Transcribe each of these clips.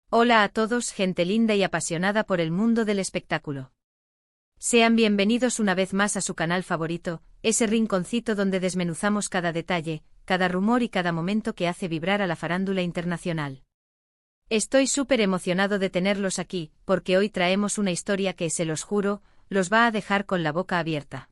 Hola a todos, gente linda y apasionada por el mundo del espectáculo. Sean bienvenidos una vez más a su canal favorito, ese rinconcito donde desmenuzamos cada detalle, cada rumor y cada momento que hace vibrar a la farándula internacional. Estoy súper emocionado de tenerlos aquí, porque hoy traemos una historia que, se los juro, los va a dejar con la boca abierta.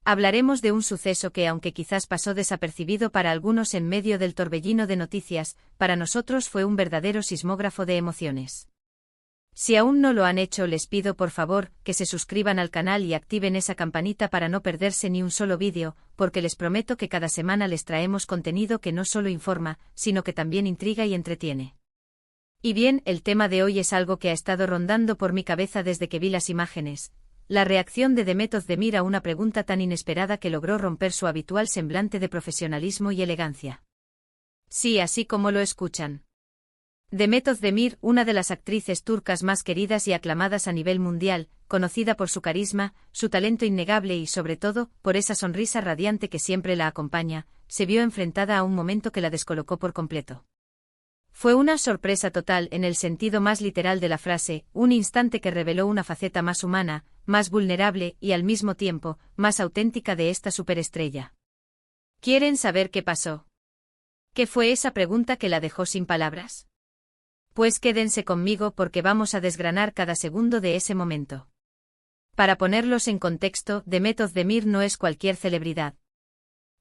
Hablaremos de un suceso que, aunque quizás pasó desapercibido para algunos en medio del torbellino de noticias, para nosotros fue un verdadero sismógrafo de emociones. Si aún no lo han hecho, les pido por favor que se suscriban al canal y activen esa campanita para no perderse ni un solo vídeo, porque les prometo que cada semana les traemos contenido que no solo informa, sino que también intriga y entretiene. Y bien, el tema de hoy es algo que ha estado rondando por mi cabeza desde que vi las imágenes. La reacción de Demet Özdemir a una pregunta tan inesperada que logró romper su habitual semblante de profesionalismo y elegancia. Sí, así como lo escuchan. Demet Özdemir, una de las actrices turcas más queridas y aclamadas a nivel mundial, conocida por su carisma, su talento innegable y, sobre todo, por esa sonrisa radiante que siempre la acompaña, se vio enfrentada a un momento que la descolocó por completo. Fue una sorpresa total en el sentido más literal de la frase, un instante que reveló una faceta más humana, más vulnerable y al mismo tiempo, más auténtica de esta superestrella. ¿Quieren saber qué pasó? ¿Qué fue esa pregunta que la dejó sin palabras? Pues quédense conmigo porque vamos a desgranar cada segundo de ese momento. Para ponerlos en contexto, Demet Özdemir no es cualquier celebridad.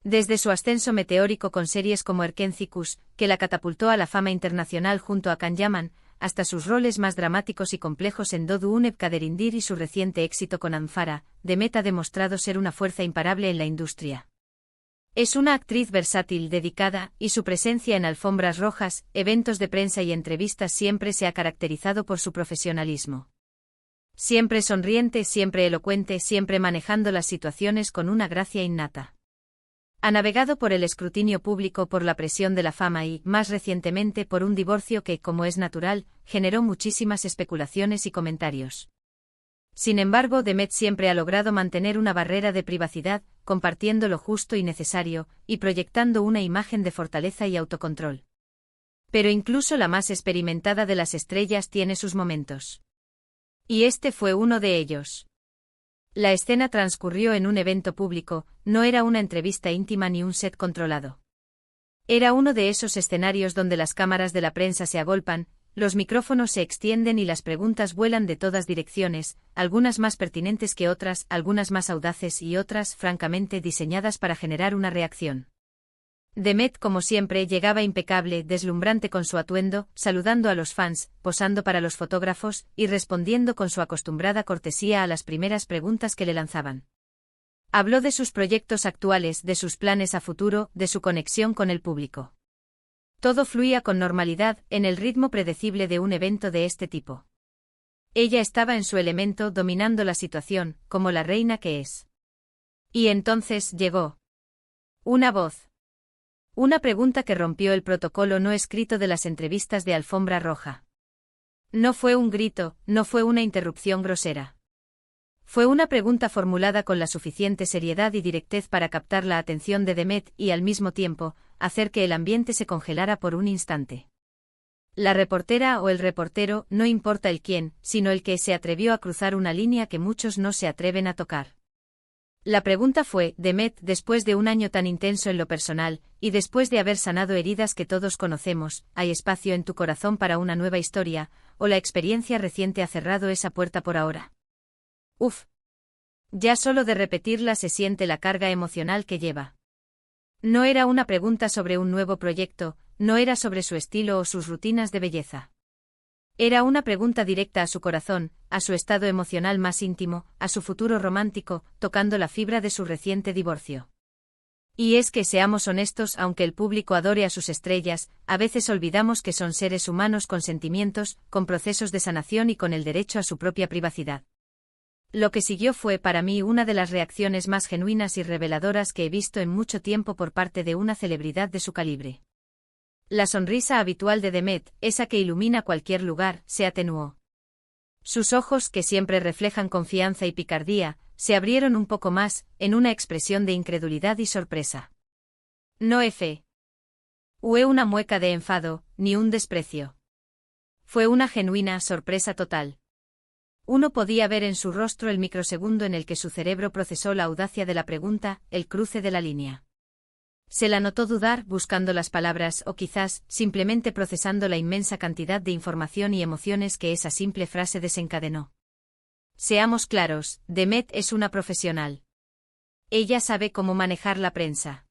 Desde su ascenso meteórico con series como Erkencikus, que la catapultó a la fama internacional junto a Can Yaman, hasta sus roles más dramáticos y complejos en Doğu Unep Kaderindir y su reciente éxito con Anfara, Demet ha demostrado ser una fuerza imparable en la industria. Es una actriz versátil, dedicada, y su presencia en alfombras rojas, eventos de prensa y entrevistas siempre se ha caracterizado por su profesionalismo. Siempre sonriente, siempre elocuente, siempre manejando las situaciones con una gracia innata. Ha navegado por el escrutinio público, por la presión de la fama y, más recientemente, por un divorcio que, como es natural, generó muchísimas especulaciones y comentarios. Sin embargo, Demet siempre ha logrado mantener una barrera de privacidad, compartiendo lo justo y necesario, y proyectando una imagen de fortaleza y autocontrol. Pero incluso la más experimentada de las estrellas tiene sus momentos. Y este fue uno de ellos. La escena transcurrió en un evento público, no era una entrevista íntima ni un set controlado. Era uno de esos escenarios donde las cámaras de la prensa se agolpan, los micrófonos se extienden y las preguntas vuelan de todas direcciones, algunas más pertinentes que otras, algunas más audaces y otras, francamente, diseñadas para generar una reacción. Demet, como siempre, llegaba impecable, deslumbrante con su atuendo, saludando a los fans, posando para los fotógrafos, y respondiendo con su acostumbrada cortesía a las primeras preguntas que le lanzaban. Habló de sus proyectos actuales, de sus planes a futuro, de su conexión con el público. Todo fluía con normalidad, en el ritmo predecible de un evento de este tipo. Ella estaba en su elemento, dominando la situación, como la reina que es. Y entonces llegó. Una voz. Una pregunta que rompió el protocolo no escrito de las entrevistas de alfombra roja. No fue un grito, no fue una interrupción grosera. Fue una pregunta formulada con la suficiente seriedad y directez para captar la atención de Demet y, al mismo tiempo, hacer que el ambiente se congelara por un instante. La reportera o el reportero, no importa el quién, sino el que se atrevió a cruzar una línea que muchos no se atreven a tocar. La pregunta fue, Demet, después de un año tan intenso en lo personal, y después de haber sanado heridas que todos conocemos, ¿hay espacio en tu corazón para una nueva historia, o la experiencia reciente ha cerrado esa puerta por ahora? Uf. Ya solo de repetirla se siente la carga emocional que lleva. No era una pregunta sobre un nuevo proyecto, no era sobre su estilo o sus rutinas de belleza. Era una pregunta directa a su corazón, a su estado emocional más íntimo, a su futuro romántico, tocando la fibra de su reciente divorcio. Y es que, seamos honestos, aunque el público adore a sus estrellas, a veces olvidamos que son seres humanos con sentimientos, con procesos de sanación y con el derecho a su propia privacidad. Lo que siguió fue para mí una de las reacciones más genuinas y reveladoras que he visto en mucho tiempo por parte de una celebridad de su calibre. La sonrisa habitual de Demet, esa que ilumina cualquier lugar, se atenuó. Sus ojos, que siempre reflejan confianza y picardía, se abrieron un poco más, en una expresión de incredulidad y sorpresa. No fue una mueca de enfado, ni un desprecio. Fue una genuina sorpresa total. Uno podía ver en su rostro el microsegundo en el que su cerebro procesó la audacia de la pregunta, el cruce de la línea. Se la notó dudar, buscando las palabras, o quizás, simplemente procesando la inmensa cantidad de información y emociones que esa simple frase desencadenó. Seamos claros, Demet es una profesional. Ella sabe cómo manejar la prensa.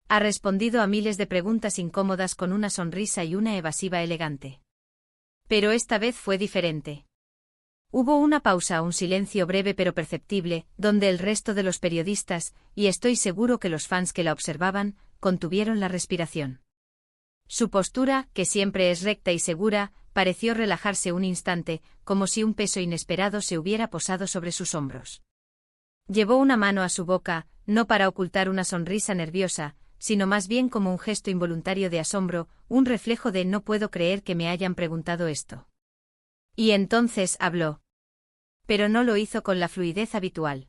Ha respondido a miles de preguntas incómodas con una sonrisa y una evasiva elegante. Pero esta vez fue diferente. Hubo una pausa, un silencio breve pero perceptible, donde el resto de los periodistas, y estoy seguro que los fans que la observaban, contuvieron la respiración. Su postura, que siempre es recta y segura, pareció relajarse un instante, como si un peso inesperado se hubiera posado sobre sus hombros. Llevó una mano a su boca, no para ocultar una sonrisa nerviosa, sino más bien como un gesto involuntario de asombro, un reflejo de no puedo creer que me hayan preguntado esto. Y entonces habló. Pero no lo hizo con la fluidez habitual.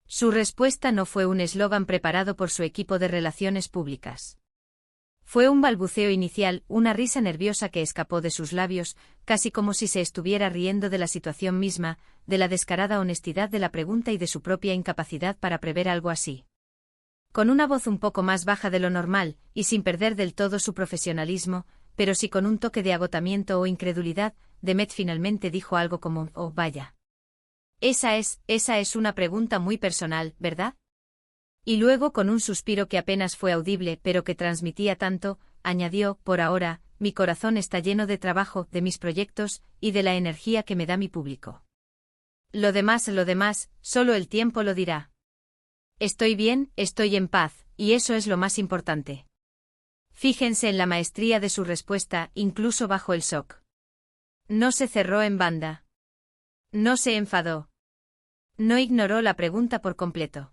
Su respuesta no fue un eslogan preparado por su equipo de relaciones públicas. Fue un balbuceo inicial, una risa nerviosa que escapó de sus labios, casi como si se estuviera riendo de la situación misma, de la descarada honestidad de la pregunta y de su propia incapacidad para prever algo así. Con una voz un poco más baja de lo normal, y sin perder del todo su profesionalismo, pero sí con un toque de agotamiento o incredulidad, Demet finalmente dijo algo como, «Oh, vaya. Esa es una pregunta muy personal, ¿verdad?» Y luego, con un suspiro que apenas fue audible pero que transmitía tanto, añadió, «Por ahora, mi corazón está lleno de trabajo, de mis proyectos, y de la energía que me da mi público. Lo demás, solo el tiempo lo dirá. Estoy bien, estoy en paz, y eso es lo más importante». Fíjense en la maestría de su respuesta, incluso bajo el shock. No se cerró en banda. No se enfadó. No ignoró la pregunta por completo.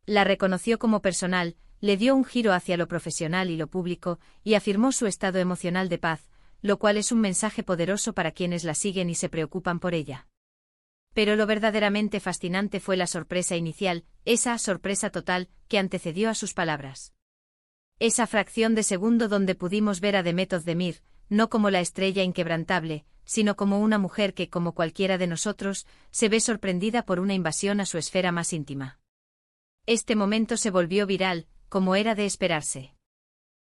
La reconoció como personal, le dio un giro hacia lo profesional y lo público, y afirmó su estado emocional de paz, lo cual es un mensaje poderoso para quienes la siguen y se preocupan por ella. Pero lo verdaderamente fascinante fue la sorpresa inicial, esa sorpresa total, que antecedió a sus palabras. Esa fracción de segundo donde pudimos ver a Demet Özdemir, no como la estrella inquebrantable, sino como una mujer que, como cualquiera de nosotros, se ve sorprendida por una invasión a su esfera más íntima. Este momento se volvió viral, como era de esperarse.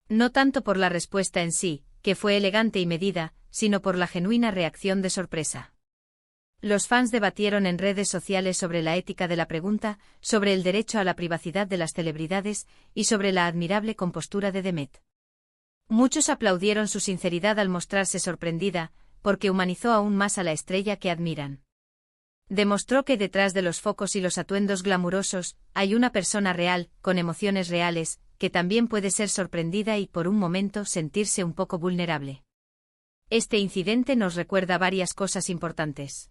No tanto por la respuesta en sí, que fue elegante y medida, sino por la genuina reacción de sorpresa. Los fans debatieron en redes sociales sobre la ética de la pregunta, sobre el derecho a la privacidad de las celebridades, y sobre la admirable compostura de Demet. Muchos aplaudieron su sinceridad al mostrarse sorprendida, porque humanizó aún más a la estrella que admiran. Demostró que detrás de los focos y los atuendos glamurosos, hay una persona real, con emociones reales, que también puede ser sorprendida y por un momento sentirse un poco vulnerable. Este incidente nos recuerda varias cosas importantes.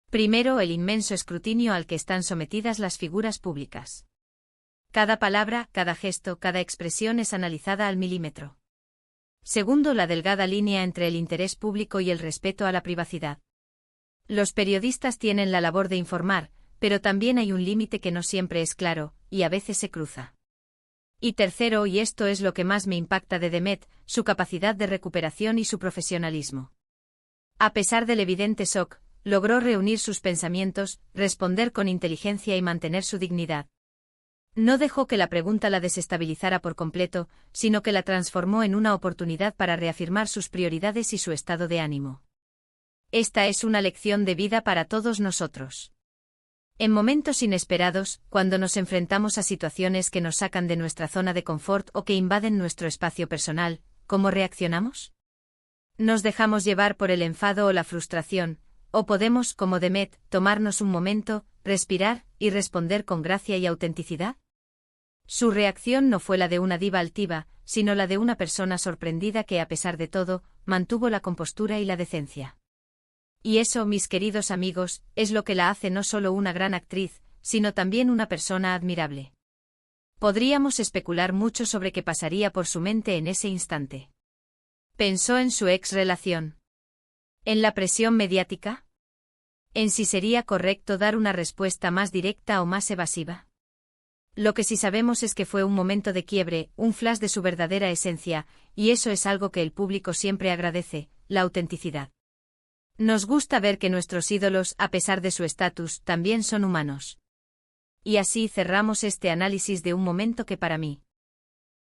Primero, el inmenso escrutinio al que están sometidas las figuras públicas. Cada palabra, cada gesto, cada expresión es analizada al milímetro. Segundo, la delgada línea entre el interés público y el respeto a la privacidad. Los periodistas tienen la labor de informar, pero también hay un límite que no siempre es claro, y a veces se cruza. Y tercero, y esto es lo que más me impacta de Demet, su capacidad de recuperación y su profesionalismo. A pesar del evidente shock, logró reunir sus pensamientos, responder con inteligencia y mantener su dignidad. No dejó que la pregunta la desestabilizara por completo, sino que la transformó en una oportunidad para reafirmar sus prioridades y su estado de ánimo. Esta es una lección de vida para todos nosotros. En momentos inesperados, cuando nos enfrentamos a situaciones que nos sacan de nuestra zona de confort o que invaden nuestro espacio personal, ¿cómo reaccionamos? ¿Nos dejamos llevar por el enfado o la frustración? ¿O podemos, como Demet, tomarnos un momento, respirar, y responder con gracia y autenticidad? Su reacción no fue la de una diva altiva, sino la de una persona sorprendida que, a pesar de todo, mantuvo la compostura y la decencia. Y eso, mis queridos amigos, es lo que la hace no solo una gran actriz, sino también una persona admirable. Podríamos especular mucho sobre qué pasaría por su mente en ese instante. Pensó en su ex-relación. ¿En la presión mediática? ¿En si sería correcto dar una respuesta más directa o más evasiva? Lo que sí sabemos es que fue un momento de quiebre, un flash de su verdadera esencia, y eso es algo que el público siempre agradece, la autenticidad. Nos gusta ver que nuestros ídolos, a pesar de su estatus, también son humanos. Y así cerramos este análisis de un momento que para mí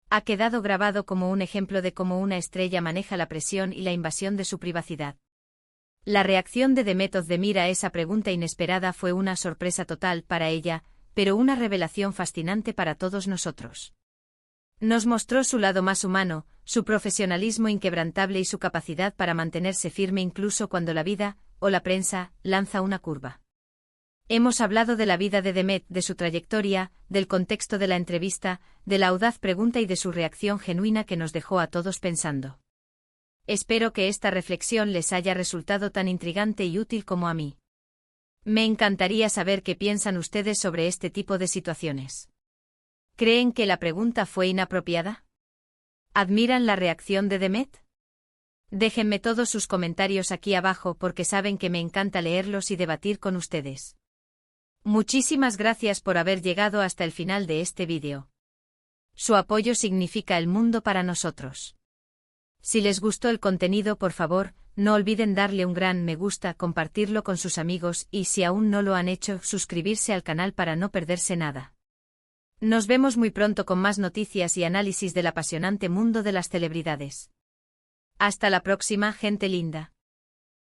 ha quedado grabado como un ejemplo de cómo una estrella maneja la presión y la invasión de su privacidad. La reacción de Demet Özdemir a esa pregunta inesperada fue una sorpresa total para ella, pero una revelación fascinante para todos nosotros. Nos mostró su lado más humano, su profesionalismo inquebrantable y su capacidad para mantenerse firme incluso cuando la vida, o la prensa, lanza una curva. Hemos hablado de la vida de Demet, de su trayectoria, del contexto de la entrevista, de la audaz pregunta y de su reacción genuina que nos dejó a todos pensando. Espero que esta reflexión les haya resultado tan intrigante y útil como a mí. Me encantaría saber qué piensan ustedes sobre este tipo de situaciones. ¿Creen que la pregunta fue inapropiada? ¿Admiran la reacción de Demet? Déjenme todos sus comentarios aquí abajo porque saben que me encanta leerlos y debatir con ustedes. Muchísimas gracias por haber llegado hasta el final de este vídeo. Su apoyo significa el mundo para nosotros. Si les gustó el contenido, por favor, no olviden darle un gran me gusta, compartirlo con sus amigos y, si aún no lo han hecho, suscribirse al canal para no perderse nada. Nos vemos muy pronto con más noticias y análisis del apasionante mundo de las celebridades. Hasta la próxima, gente linda.